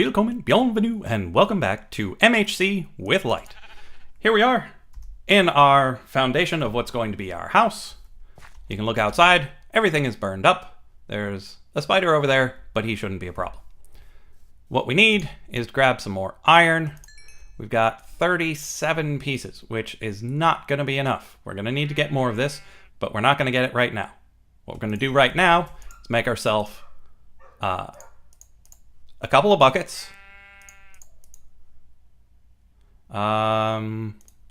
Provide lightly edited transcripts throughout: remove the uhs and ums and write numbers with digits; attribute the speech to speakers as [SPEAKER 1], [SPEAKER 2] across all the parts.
[SPEAKER 1] willkommen, bienvenue, and welcome back to MHC with Lyte. Here we are in our foundation of what's going to be our house. You can look outside, everything is burned up. There's a spider over there, but he shouldn't be a problem. What we need is to grab some more iron. We've got 37 pieces, which is not going to be enough. We're going to need to get more of this, but we're not going to get it right now. What we're going to do right now is make ourselves a couple of buckets.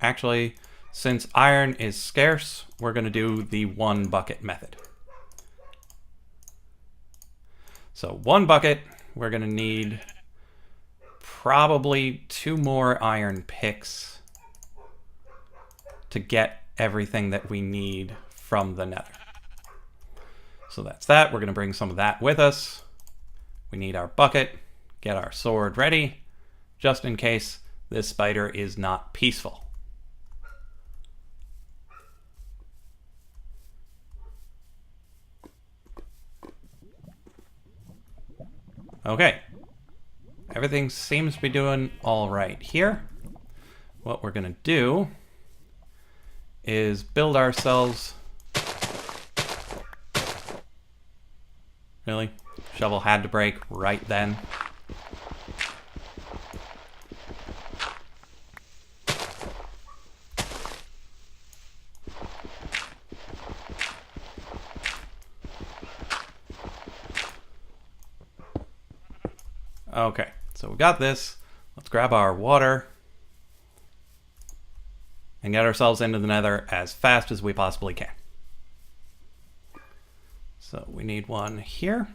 [SPEAKER 1] Actually, since iron is scarce, we're going to do the 1 bucket method. So 1 bucket, we're going to need probably 2 more iron picks to get everything that we need from the nether. So that's that. We're going to bring some of that with us. We need our bucket, get our sword ready, just in case this spider is not peaceful. Okay, everything seems to be doing all right here. What we're gonna do is build ourselves... Really? Shovel had to break right then. Okay, so we got this. Let's grab our water and get ourselves into the nether as fast as we possibly can. So we need one here.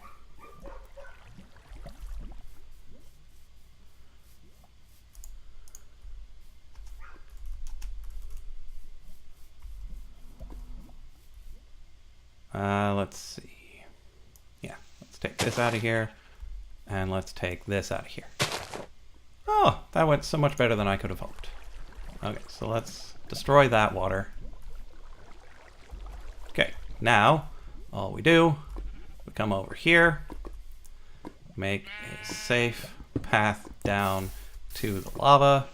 [SPEAKER 1] Let's see. Yeah, let's take this out of here. And let's take this out of here. Oh, that went so much better than I could have hoped. Okay, so let's destroy that water. Okay, now all we do, we come over here, make a safe path down to the lava.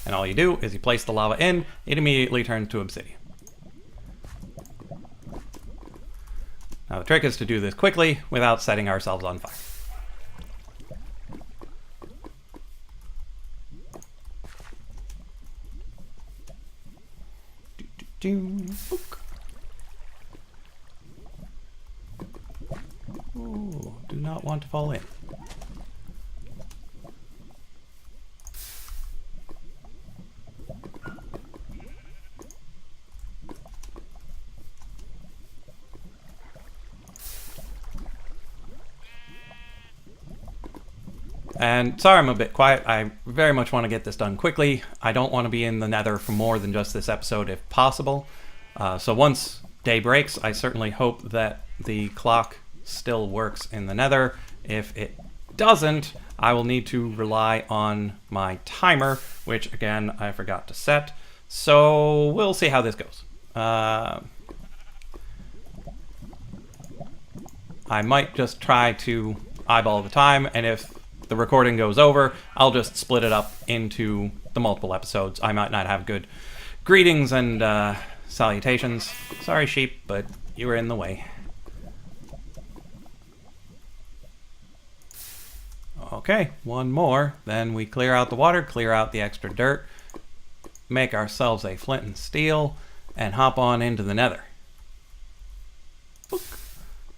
[SPEAKER 1] And all you do is you place the lava in, it immediately turns to obsidian. Now the trick is to do this quickly without setting ourselves on fire. Ooh, do not want to fall in. And sorry I'm a bit quiet, I very much want to get this done quickly. I don't want to be in the nether for more than just this episode if possible. So once day breaks, I certainly hope that the clock still works in the nether. If it doesn't, I will need to rely on my timer, which again, I forgot to set. So we'll see how this goes. I might just try to eyeball the time, and if the recording goes over, I'll just split it up into the multiple episodes. I might not have good greetings and salutations. Sorry, sheep, but you were in the way. Okay, one more. Then we clear out the water, clear out the extra dirt, make ourselves a flint and steel, and hop on into the nether.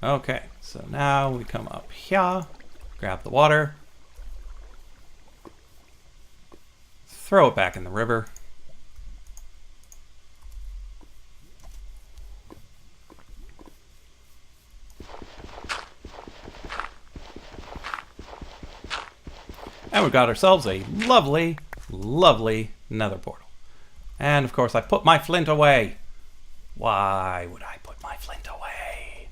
[SPEAKER 1] Okay, so now we come up here, grab the water, throw it back in the river. And we've got ourselves a lovely, lovely nether portal. And of course I put my flint away. Why would I put my flint away?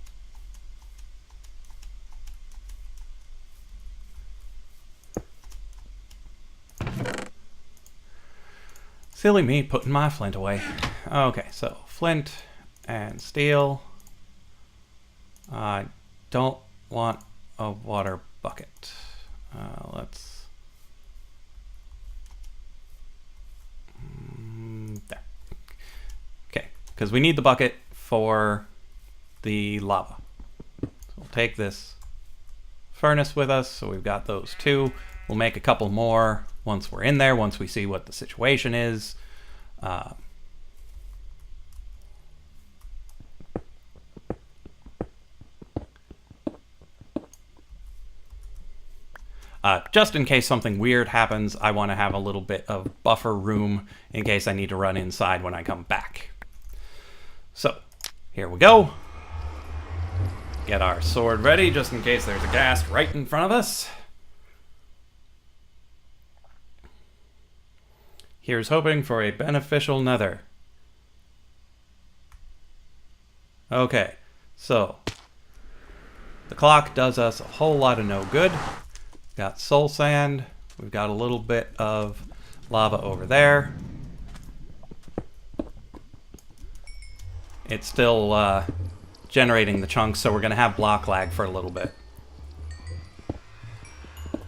[SPEAKER 1] Silly me putting my flint away. Okay, so flint and steel. I don't want a water bucket. Let's... there. Okay, because we need the bucket for the lava. So we'll take this furnace with us, so we've got those two. We'll make a couple more once we're in there, once we see what the situation is. Just in case something weird happens, I want to have a little bit of buffer room in case I need to run inside when I come back. So, here we go. Get our sword ready just in case there's a ghast right in front of us. Here's hoping for a beneficial nether. Okay, so the clock does us a whole lot of no good. Got soul sand. We've got a little bit of lava over there. It's still generating the chunks, so we're going to have block lag for a little bit.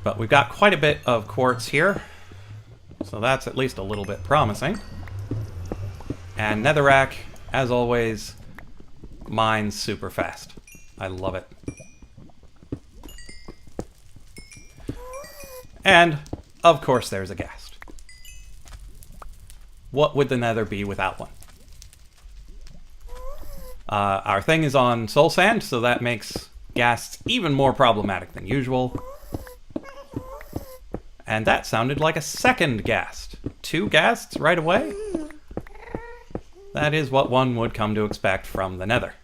[SPEAKER 1] But we've got quite a bit of quartz here, so that's at least a little bit promising. And netherrack, as always, mines super fast. I love it. And, of course, there's a ghast. What would the nether be without one? Our thing is on soul sand, so that makes ghasts even more problematic than usual. And that sounded like a second ghast. 2 ghasts right away? That is what one would come to expect from the nether.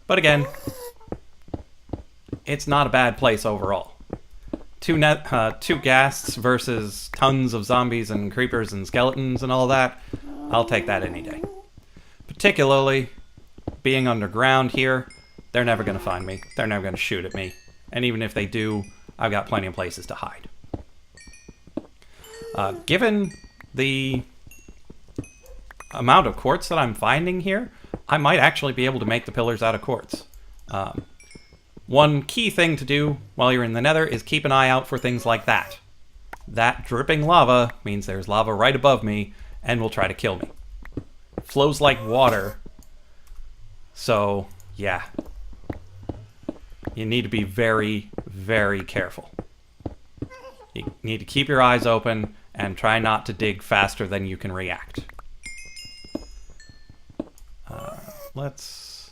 [SPEAKER 1] But again, it's not a bad place overall. 2 ghasts versus tons of zombies and creepers and skeletons and all that, I'll take that any day. Particularly, being underground here, they're never going to find me. They're never going to shoot at me. And even if they do, I've got plenty of places to hide. Given the amount of quartz that I'm finding here, I might actually be able to make the pillars out of quartz. One key thing to do while you're in the nether is keep an eye out for things like that. That dripping lava means there's lava right above me and will try to kill me. Flows like water. So, yeah. You need to be very, very careful. You need to keep your eyes open and try not to dig faster than you can react. Let's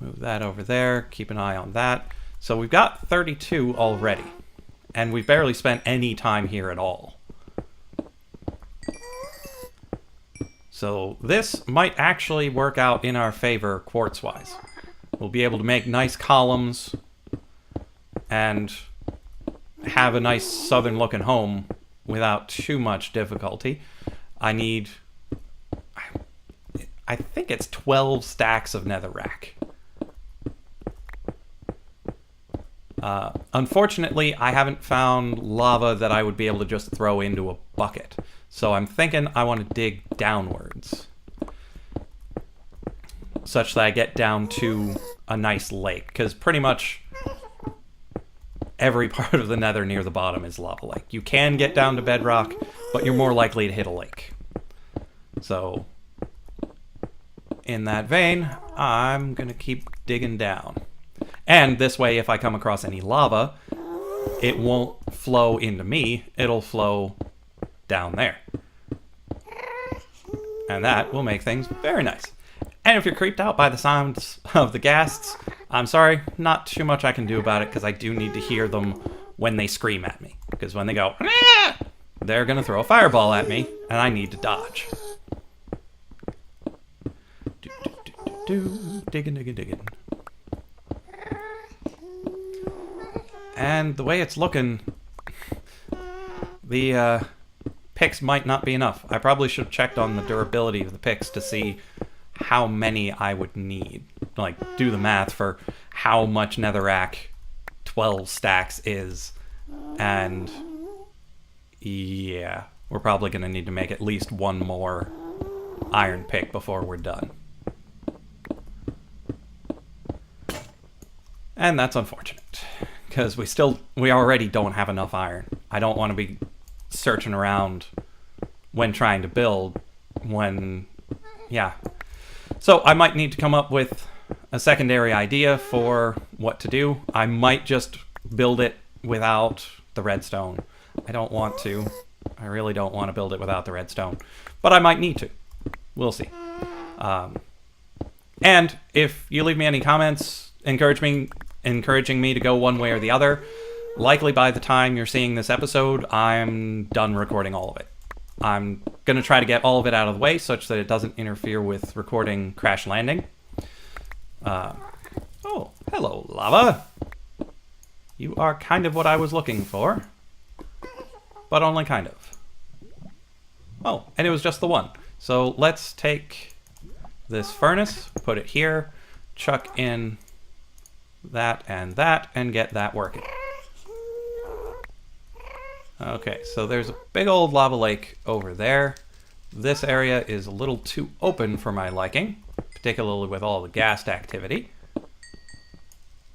[SPEAKER 1] move that over there. Keep an eye on that. So we've got 32 already. And we've barely spent any time here at all. So this might actually work out in our favor quartz-wise. We'll be able to make nice columns and have a nice southern-looking home without too much difficulty. I need... I think it's 12 stacks of netherrack. Unfortunately, I haven't found lava that I would be able to just throw into a bucket. So I'm thinking I want to dig downwards, such that I get down to a nice lake, because pretty much every part of the nether near the bottom is lava lake. You can get down to bedrock, but you're more likely to hit a lake. So, in that vein, I'm going to keep digging down. And this way, if I come across any lava, it won't flow into me, it'll flow down there. And that will make things very nice. And if you're creeped out by the sounds of the ghasts, I'm sorry, not too much I can do about it, because I do need to hear them when they scream at me. Because when they go, "Ah!" they're going to throw a fireball at me, and I need to dodge. Digging, digging, digging. And the way it's looking, the picks might not be enough. I probably should have checked on the durability of the picks to see how many I would need. Like, do the math for how much netherrack 12 stacks is. And yeah, we're probably going to need to make at least one more iron pick before we're done. And that's unfortunate, because we already don't have enough iron. I don't want to be searching around when trying to build yeah. So I might need to come up with a secondary idea for what to do. I might just build it without the redstone. I don't want to. I really don't want to build it without the redstone. But I might need to. We'll see. And if you leave me any comments encouraging me to go one way or the other, likely by the time you're seeing this episode, I'm done recording all of it. I'm going to try to get all of it out of the way such that it doesn't interfere with recording Crash Landing. Oh, hello, lava. You are kind of what I was looking for, but only kind of. Oh, and it was just the one. So let's take this furnace, put it here, chuck in that, and get that working. Okay, so there's a big old lava lake over there. This area is a little too open for my liking, particularly with all the ghast activity.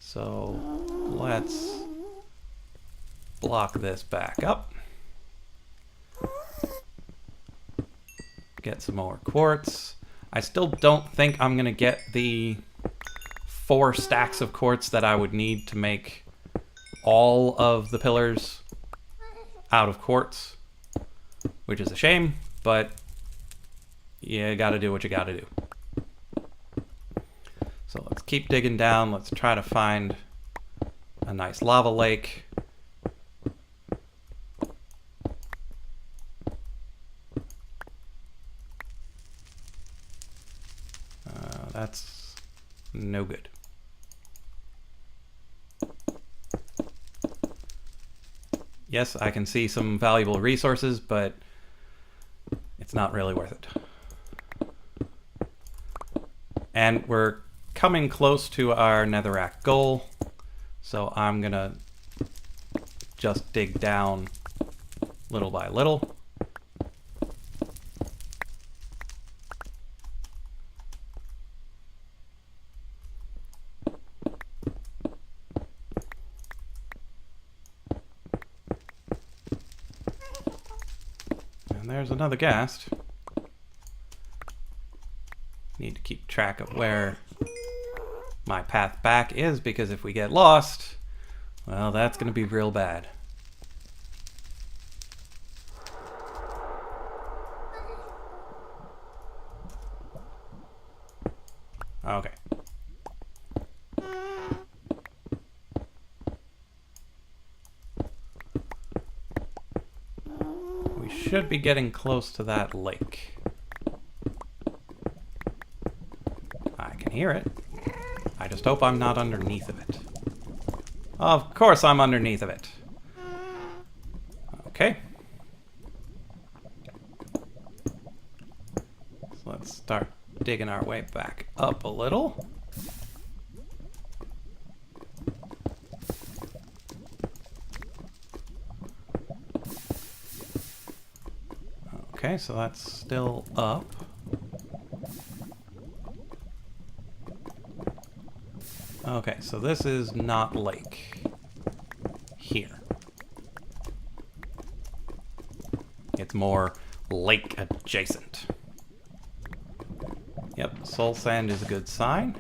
[SPEAKER 1] So let's block this back up. Get some more quartz. I still don't think I'm going to get the 4 stacks of quartz that I would need to make all of the pillars out of quartz, which is a shame, but you gotta do what you gotta do. So let's keep digging down. Let's try to find a nice lava lake. That's no good. Yes, I can see some valuable resources, but it's not really worth it. And we're coming close to our netherrack goal, so I'm gonna just dig down little by little. There's another ghast. Need to keep track of where my path back is, because if we get lost, well, that's going to be real bad. Okay. Should be getting close to that lake. I can hear it. I just hope I'm not underneath of it. Of course I'm underneath of it. Okay. So let's start digging our way back up a little. Okay, so that's still up. Okay, so this is not lake here. It's more lake adjacent. Yep, soul sand is a good sign.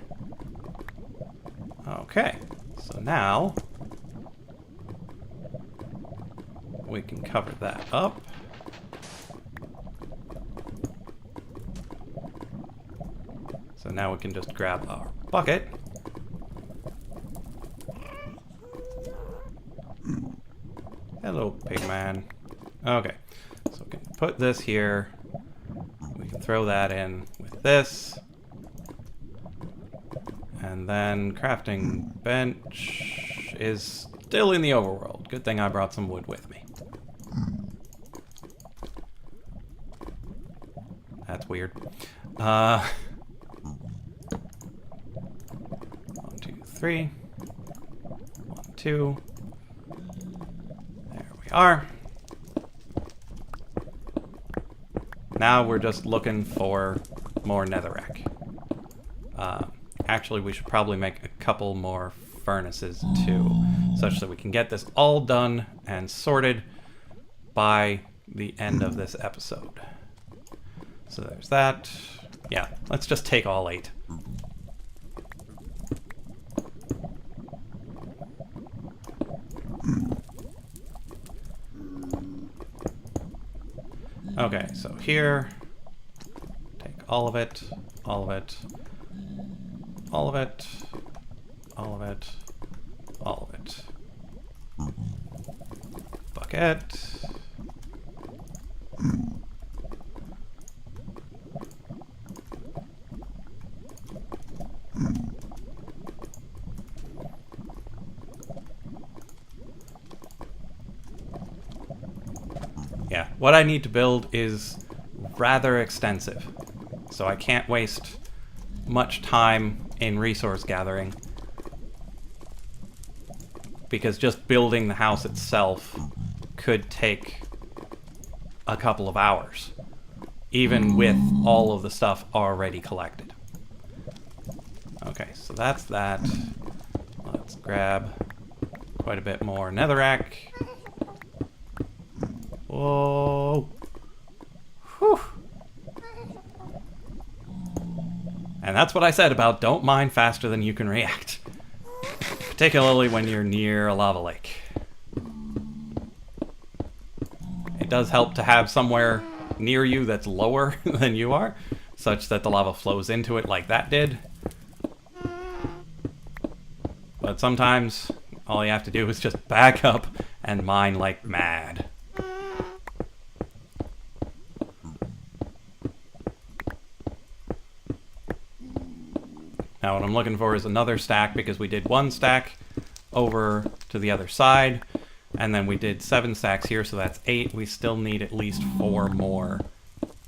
[SPEAKER 1] Okay, so now we can cover that up. So now we can just grab our bucket. Hello, pigman. Okay, so we can put this here. We can throw that in with this. And then crafting bench is still in the overworld. Good thing I brought some wood with me. That's weird. 1, 2, 3. 1, 2. There we are. Now we're just looking for more netherrack. Actually, we should probably make a couple more furnaces too, such that we can get this all done and sorted by the end of this episode. So there's that. Yeah, let's just take all 8. Okay, so here, take all of it, all of it, all of it, all of it, all of it. Bucket. Yeah, what I need to build is rather extensive, so I can't waste much time in resource gathering, because just building the house itself could take a couple of hours, even with all of the stuff already collected. Okay, so that's that. Let's grab quite a bit more netherrack. Whoa. Whew. And that's what I said about don't mine faster than you can react. Particularly when you're near a lava lake. It does help to have somewhere near you that's lower than you are, such that the lava flows into it like that did. But sometimes all you have to do is just back up and mine like mad. Now what I'm looking for is another stack, because we did 1 stack over to the other side, and then we did 7 stacks here, so that's 8. We still need at least 4 more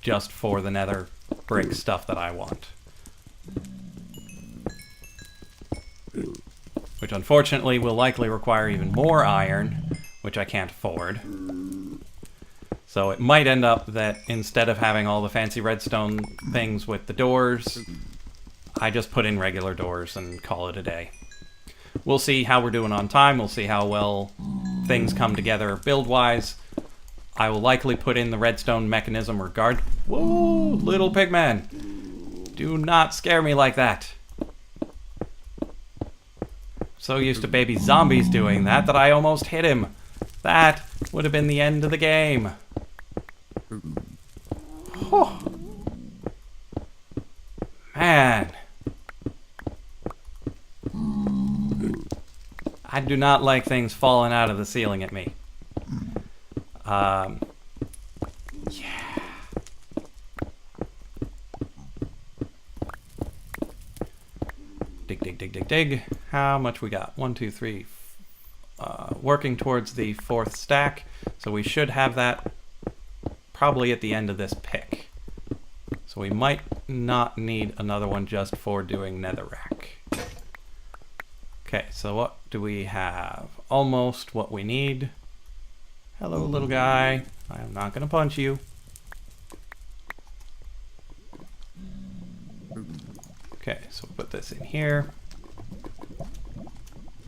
[SPEAKER 1] just for the nether brick stuff that I want. Which unfortunately will likely require even more iron, which I can't afford. So it might end up that instead of having all the fancy redstone things with the doors, I just put in regular doors and call it a day. We'll see how we're doing on time. We'll see how well things come together build-wise. I will likely put in the redstone mechanism regard. Whoa, little pigman! Do not scare me like that. So used to baby zombies doing that I almost hit him. That would have been the end of the game. Whew. Man. I do not like things falling out of the ceiling at me. Yeah. Dig, dig, dig, dig, dig. How much we got? 1, 2, 3. Working towards the 4th stack. So we should have that probably at the end of this pick. So we might not need another one just for doing netherrack. Okay, so what do we have? Almost what we need. Hello, little guy. I am not going to punch you. Okay, so we'll put this in here.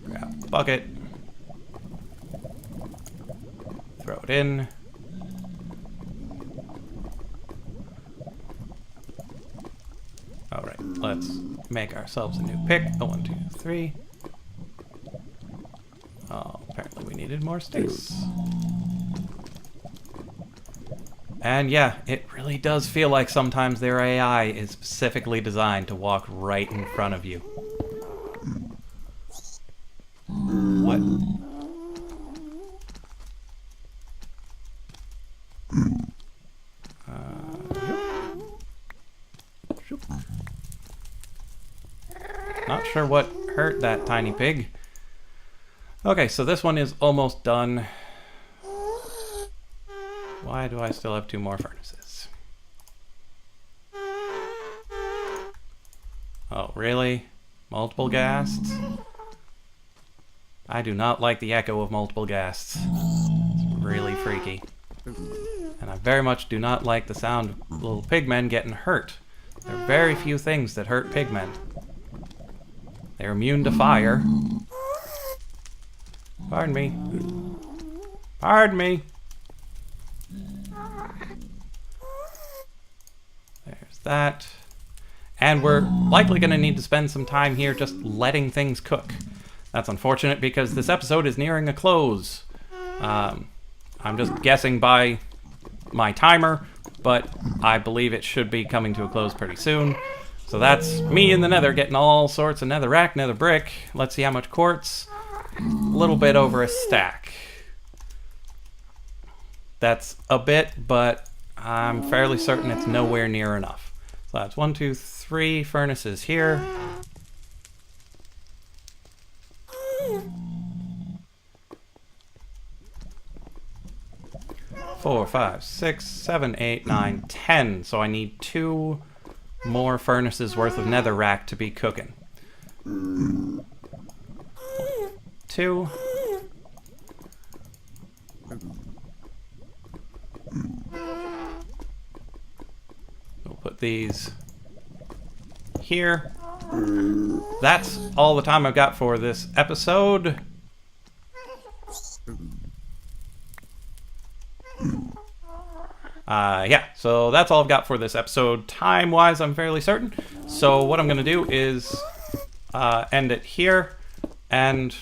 [SPEAKER 1] Grab a bucket. Throw it in. Alright, let's make ourselves a new pick. 1, 2, 3. Oh, apparently we needed more sticks. And yeah, it really does feel like sometimes their AI is specifically designed to walk right in front of you. What? Not sure what hurt that tiny pig. Okay, so this one is almost done. Why do I still have 2 more furnaces? Oh, really? Multiple ghasts? I do not like the echo of multiple ghasts. It's really freaky. And And I very much do not like the sound of little pigmen getting hurt. There are very few things that hurt pigmen. They're immune to fire. Pardon me. Pardon me. There's that. And we're likely going to need to spend some time here just letting things cook. That's unfortunate because this episode is nearing a close. I'm just guessing by my timer, but I believe it should be coming to a close pretty soon. So that's me in the nether getting all sorts of netherrack, nether brick. Let's see how much quartz. A little bit over a stack. That's a bit, but I'm fairly certain it's nowhere near enough. So that's 1, 2, 3 furnaces here. Four, 5, 6, 7, 8, 9, 10. So I need 2 more furnaces worth of netherrack to be cooking. 2. We'll put these here. That's all the time I've got for this episode. Yeah, so that's all I've got for this episode. Time-wise, I'm fairly certain. So what I'm going to do is end it here, and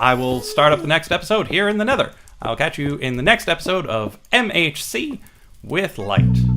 [SPEAKER 1] I will start up the next episode here in the Nether. I'll catch you in the next episode of MHC with Lyte.